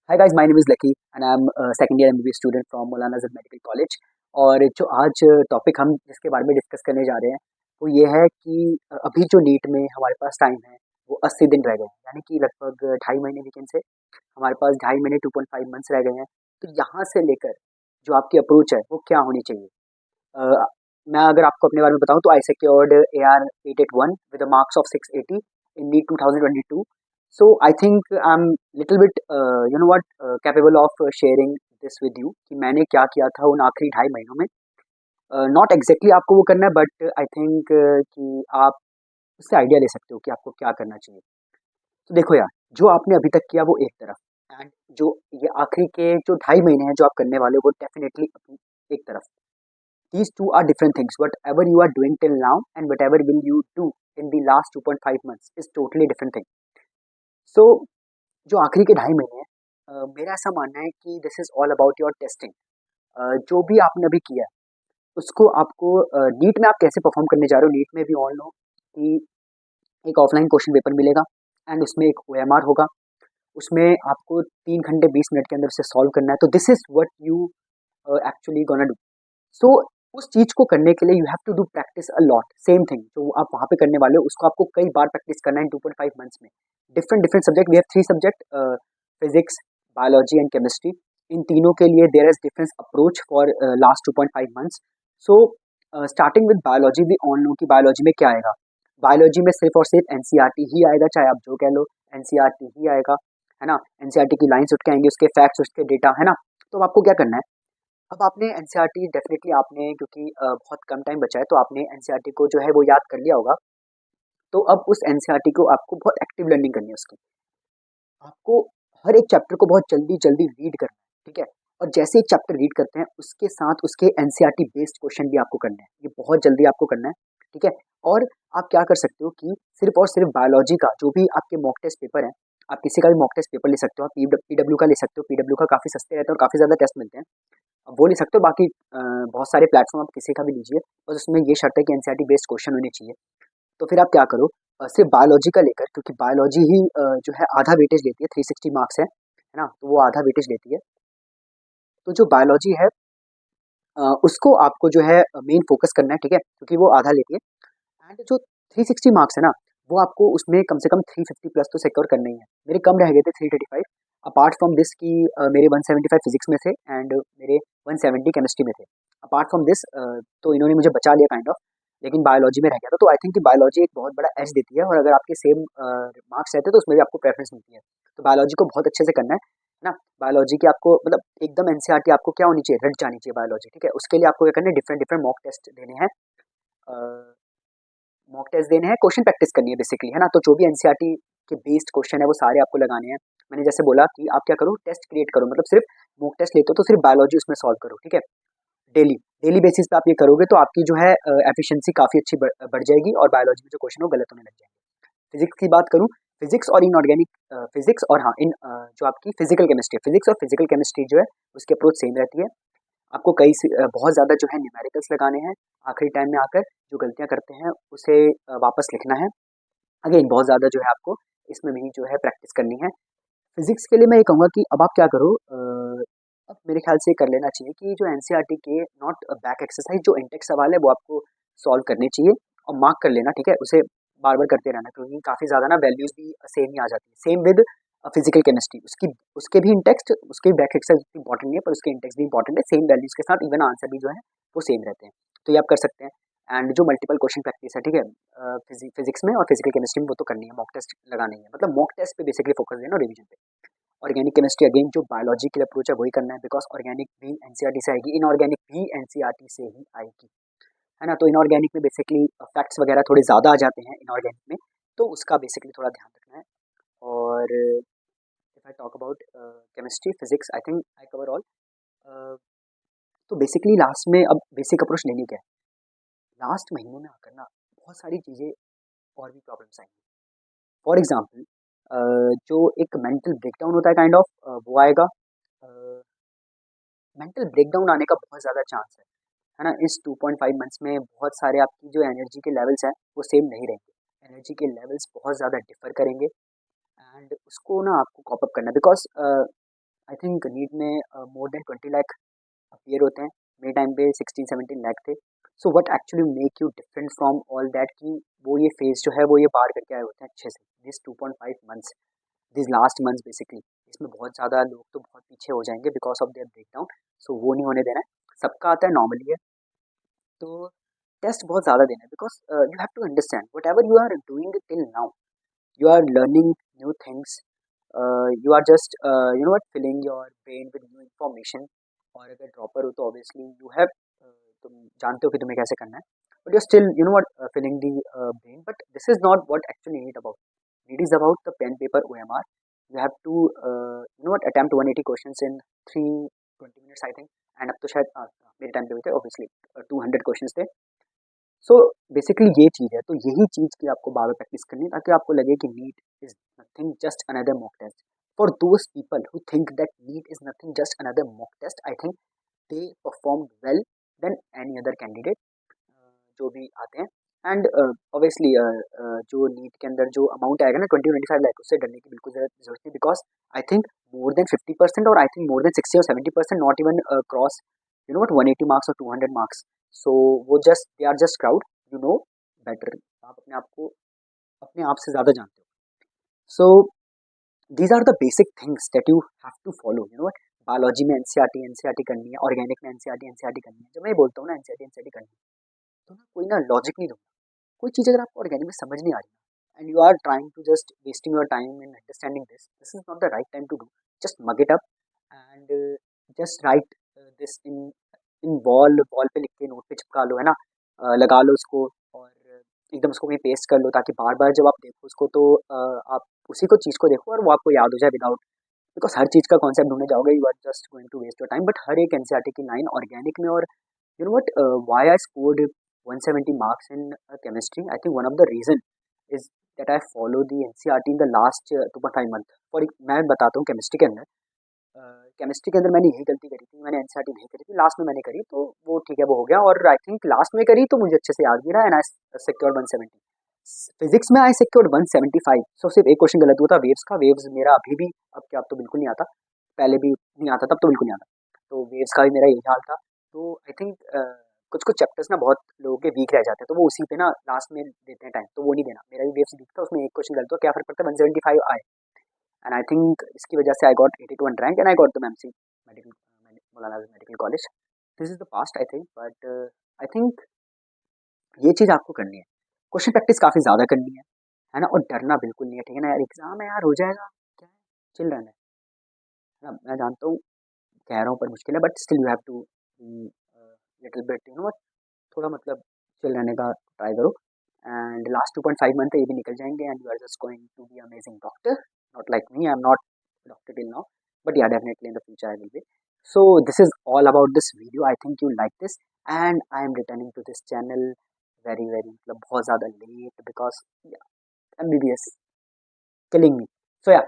Hi guys, my name is lucky and I M second year MBBS student from Maulana Azad medical college. और जो आज topic हम जिसके बारे में डिस्कस करने जा रहे हैं वो ये है कि अभी जो नीट में हमारे पास टाइम है वो 80 दिन रह गए हैं, यानी कि लगभग 2.5 महीने वीकेंड से हमारे पास 2.5 महीने 2.5 मंथ्स रह गए हैं। तो यहाँ से लेकर जो आपकी अप्रोच है वो क्या होनी चाहिए? अ, मैं अगर आपको अपने बारे में बताऊं तो I secured AR 881 with marks of 680 in NEET 2022. So I think I'm little bit capable of sharing this with you कि मैंने क्या किया था उन आखिरी 2.5 महीनों में। नॉट एग्जैक्टली आपको वो करना है, बट आई थिंक कि आप उससे आइडिया ले सकते हो कि आपको क्या करना चाहिए। तो देखो यार, जो आपने अभी तक किया वो एक तरफ, एंड जो ये आखिरी के जो 2.5 महीने हैं जो आप करने वाले हो वो डेफिनेटली एक तरफ। These two are different things. Whatever you are doing till now and whatever will you do in the last 2.5 months is totally different thing. So जो आखिरी के 2.5 महीने हैं, मेरा ऐसा मानना है कि this is all about your testing. जो भी आपने अभी किया है उसको आपको नीट में आप कैसे परफॉर्म करने जा रहे हो। नीट में भी ऑल नो कि एक ऑफलाइन क्वेश्चन पेपर मिलेगा एंड उसमें एक OMR होगा। उसमें आपको 3 घंटे 20 मिनट के अंदर उसे सॉल्व करना है। तो this is what you actually gonna do. So उस चीज को करने के लिए you have to do practice a lot. Same thing जो आप वहां पे करने वाले हो उसको आपको कई बार प्रैक्टिस करना है इन 2.5 मंथ्स में। Different different subject, we have 3 subject, physics, biology and chemistry. इन तीनों के लिए there is difference approach for last 2.5 months. So starting with biology, we all know कि बायोलॉजी में क्या आएगा। बायोलॉजी में सिर्फ और सिर्फ एनसीईआरटी ही आएगा, चाहे आप जो कह लो, एनसीईआरटी ही आएगा, है ना। एनसीईआरटी की लाइंस उठ के आएंगे, उसके फैक्ट्स, उसके डेटा, है ना। तो अब आपको क्या करना है? अब आपने एनसीईआरटी डेफिनेटली आपने, क्योंकि बहुत कम टाइम बचा है तो आपने एनसीईआरटी को जो है वो याद कर लिया होगा। तो अब उस एनसीईआरटी को आपको बहुत एक्टिव लर्निंग करनी है उसकी। आपको हर एक चैप्टर को बहुत जल्दी जल्दी रीड करना है, ठीक है। और जैसे एक चैप्टर रीड करते हैं उसके साथ उसके एनसीईआरटी बेस्ड क्वेश्चन भी आपको करने हैं, ये बहुत जल्दी आपको करना है, ठीक है। और आप क्या कर सकते हो कि सिर्फ और सिर्फ बायोलॉजी का जो भी आपके मॉक टेस्ट पेपर है, आप किसी का भी मॉक टेस्ट पेपर ले सकते हो। आप पीडब्ल्यू का ले सकते हो, पीडब्ल्यू का काफ़ी सस्ते रहते हैं और काफ़ी ज़्यादा टेस्ट मिलते हैं, अब वो ले सकते हो। बाकी बहुत सारे प्लेटफॉर्म आप किसी का भी लीजिए, बस उसमें ये शर्त है कि एनसीईआरटी बेस्ड क्वेश्चन होने चाहिए। तो फिर आप क्या करो, सिर्फ बायोलॉजी का लेकर, क्योंकि बायोलॉजी ही जो है आधा वेटेज लेती है, 360 मार्क्स है ना, तो वो आधा वेटेज लेती है। तो जो बायोलॉजी है उसको आपको जो है मेन फोकस करना है, ठीक है, क्योंकि वो आधा लेती है। एंड जो 360 मार्क्स है ना, वो आपको उसमें कम से कम 350 प्लस तो सिक्योर करने ही है। मेरे कम रह गए थे 335, अपार्ट फ्रॉम दिस कि मेरे 175 फिजिक्स में थे एंड मेरे 170 केमिस्ट्री में थे। अपार्ट फ्रॉम दिस तो इन्होंने मुझे बचा लिया काइंड ऑफ, लेकिन बायोलॉजी में रह गया था। तो आई थिंक कि बायोलॉजी एक बहुत बड़ा एज देती है, और अगर आपके सेम मार्क्स रहते हैं तो उसमें भी आपको प्रेफरेंस मिलती है। तो बायोलॉजी को बहुत अच्छे से करना है ना। बायोलॉजी की आपको मतलब एकदम एनसीईआरटी आपको क्या होनी चाहिए, रट जानी चाहिए बायोलॉजी, ठीक है। उसके लिए आपको क्या करना है, डिफरेंट डिफरेंट मॉक टेस्ट देने हैं, मॉक टेस्ट देने हैं, क्वेश्चन प्रैक्टिस करनी है बेसिकली, है ना। तो जो भी एनसीईआरटी के बेस्ड क्वेश्चन है वो सारे आपको लगाने हैं। मैंने जैसे बोला कि आप क्या करो, टेस्ट क्रिएट करो, मतलब सिर्फ मॉक टेस्ट लेते हो तो सिर्फ बायोलॉजी उसमें सॉल्व करो, ठीक है। डेली डेली बेसिस पे आप ये करोगे तो आपकी जो है एफिशिएंसी काफ़ी अच्छी बढ़ जाएगी, और बायोलॉजी में जो क्वेश्चन है वो गलत होने लग जाएंगे। फिजिक्स की बात करूँ, फिजिक्स और इनऑर्गेनिक फिजिक्स, और हाँ इन जो आपकी फिजिकल केमिस्ट्री, फिजिक्स और फिजिकल केमिस्ट्री जो है उसकी अप्रोच सेम रहती है। आपको बहुत ज़्यादा जो है न्यूमेरिकल्स लगाने हैं। आखिरी टाइम में आकर जो गलतियाँ करते हैं उसे वापस लिखना है। अगेन बहुत ज़्यादा जो है आपको इसमें भी जो है प्रैक्टिस करनी है। फिजिक्स के लिए मैं ये कहूँगा कि अब आप क्या करो, अब मेरे ख्याल से कर लेना चाहिए कि जो एनसीईआरटी के नॉट बैक एक्सरसाइज, जो इंटेक्स सवाल है वो आपको सॉल्व करने चाहिए और मार्क कर लेना, ठीक है। उसे बार बार करते रहना, क्योंकि काफ़ी ज़्यादा ना वैल्यूज भी सेम ही आ जाती है। सेम विद फिजिकल केमिस्ट्री, उसकी उसके भी इंटेक्स, उसके बैक एक्सरसाइज इंपॉर्टेंट नहीं है पर उसके इंटेक्स भी इंपॉर्टेंट है। सेम वैल्यूज के साथ इवन आंसर भी जो है वो सेम रहते हैं। तो ये आप कर सकते हैं। एंड जो मल्टीपल क्वेश्चन प्रैक्टिस है, ठीक है, फिजिक्स में और फिजिकल केमिस्ट्री में, वो तो करनी है, मॉक टेस्ट लगानी है, मतलब मॉक टेस्ट पे बेसिकली फोकस देना और रिवीजन पे। ऑर्गेनिक केमिस्ट्री अगेन जो बायोलॉजी के लिए अप्रोच है वही करना है, बिकॉज ऑर्गेनिक भी एनसीईआरटी से आएगी, इनऑर्गेनिक भी एनसीईआरटी से ही आएगी, है ना। तो इनऑर्गेनिक में बेसिकली फैक्ट्स वगैरह थोड़े ज़्यादा आ जाते हैं इनऑर्गेनिक में, तो उसका बेसिकली थोड़ा ध्यान रखना है। और if I talk about chemistry physics, I think I cover all. तो बेसिकली लास्ट में अब बेसिक अप्रोच लेनी क्या है, लास्ट महीने में आकर ना बहुत सारी चीज़ें और भी प्रॉब्लम्स आएंगी। फॉर एग्जाम्पल जो एक मेंटल ब्रेकडाउन होता है काइंड ऑफ, वो आएगा। मेंटल ब्रेकडाउन आने का बहुत ज़्यादा चांस है ना। इस 2.5 मंथ्स में बहुत सारे आपकी जो एनर्जी के लेवल्स हैं वो सेम नहीं रहेंगे, एनर्जी के लेवल्स बहुत ज़्यादा डिफर करेंगे, एंड उसको ना आपको कॉप अप करना है। बिकॉज आई थिंक नीट में मोर देन 20 लाख अपीयर होते हैं, मेरे टाइम पे 16-17 लाख थे। So what actually make you different from all that कि वो ये फेज जो है वो ये पार करके आए होते हैं अच्छे से, this 2.5 months, this last months basically. इसमें बहुत ज़्यादा लोग तो बहुत पीछे हो जाएंगे बिकॉज ऑफ देयर ब्रेकडाउन, सो वो नहीं होने देना है, सबका आता है नॉर्मली है। तो टेस्ट बहुत ज़्यादा देना है because you have to understand whatever you are doing till now, you are learning new things, you are just filling your brain with new information। और अगर ड्रॉपर हो तो ऑब्वियसली यू हैव, तुम जानते हो कि तुम्हें कैसे करना है, but you still filling the brain, but this is not what actually need about. Need is about the pen paper OMR। You have to attempt 180 questions in 320 minutes I think, and अब तो शायद मेरे time पे होते obviously 200 questions थे। So basically ये चीज़ है, तो यही चीज़ की आपको बार बार प्रैक्टिस करनी है ताकि आपको लगे कि NEET is nothing just another mock test. For those people who think that NEET is nothing just another mock test, I think they perform well than any other candidate जो भी आते हैं। एंड ऑब्वियसली जो NEET के अंदर जो amount आएगा ना 20-25 लाख, उससे डरने की बिल्कुल जरूरत नहीं, because I think more than 50% और I think more than 60 or 70% not even cross 180 marks और 200 मार्क्स। सो वो just they are just crowd, you know better, आप अपने आप को अपने आप से ज़्यादा जानते हो। So these are the basic things that you have to follow. Biology में एनसीईआरटी करनी है, ऑर्गेनिक में एनसीईआरटी करनी है। जब मैं बोलता हूँ ना एनसीईआरटी करनी है, तो ना कोई ना लॉजिक नहीं दूंगा। कोई चीज़ अगर आपको ऑर्गेनिक में समझ नहीं आ रही and you are trying to just wasting your time in understanding this is not the right time to do. Just mug it up and just write this in wall wall पे लिख के note पे चिपका लो, है ना, लगा लो उसको, और एकदम उसको कहीं पेस्ट कर लो ताकि बार बार जब आप देखो उसको तो आप उसी को चीज़ को देखो और वो आपको याद हो जाए विदाउट, बिकॉज हर चीज़ का कॉन्सेप्ट ढूंढने जाओगे you are just going to waste your time. But हर एक एनसीईआरटी की लाइन ऑर्गेनिक में, और you know what why I scored 170 marks in chemistry, I think one of the reason is that I follow the NCERT in the last 2.5 month. For मैं बताता हूँ chemistry के अंदर, केमिस्ट्री के अंदर मैंने यही गलती करी थी, मैंने एनसीईआरटी नहीं करी थी, लास्ट में मैंने करी तो वो ठीक है, वो हो गया। और आई थिंक लास्ट में करी तो मुझे अच्छे से याद भी रहा एंड आई सिक्योर्ड 170। फिजिक्स में आई सिक्योर्ड 175। सो सिर्फ एक क्वेश्चन गलत हुआ था वेव्स का, वेव्स मेरा अभी भी, अब क्या, अब तो बिल्कुल नहीं आता, पहले भी नहीं आता, तब तो बिल्कुल नहीं आता, तो वेव्स का भी मेरा यही हाल था। तो आई थिंक कुछ कुछ चैप्टर्स ना बहुत लोगों के वीक रह जाते हैं, तो वो उसी पे ना लास्ट में देते हैं टाइम, तो वो नहीं देना। मेरा भी वेव्स वीक था, उसमें एक क्वेश्चन गलत हुआ, क्या फर्क पड़ता है, 175 आए, एंड आई थिंक इसकी वजह से I got 82 rank and I got the MC medical, Maulana medical college. This is the past I think, but I think ये चीज़ आपको करनी है, क्वेश्चन प्रैक्टिस काफ़ी ज़्यादा करनी है ना, और डरना बिल्कुल नहीं है, ठीक है ना यार, एग्जाम है यार, हो जाएगा, क्या है, चिल रहना है ना। मैं जानता हूँ, कह रहा हूँ पर मुश्किल है, but still you have to little bit थोड़ा मतलब चिल रहने का ट्राई करो। एंड लास्ट 2.5 मंथ ये भी निकल जाएंगे and you are just going to be amazing doctor, not like me, I am not doctor till now, but yeah definitely in the future I will be. So this is all about this video, I think you like this and I am returning to this channel very very, मतलब बहुत ज़्यादा late, because MBBS killing me. So yeah,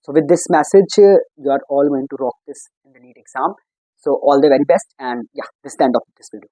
so with this message, you are all going to rock this in the NEET exam. So all the very best, and yeah, this is the end of this video.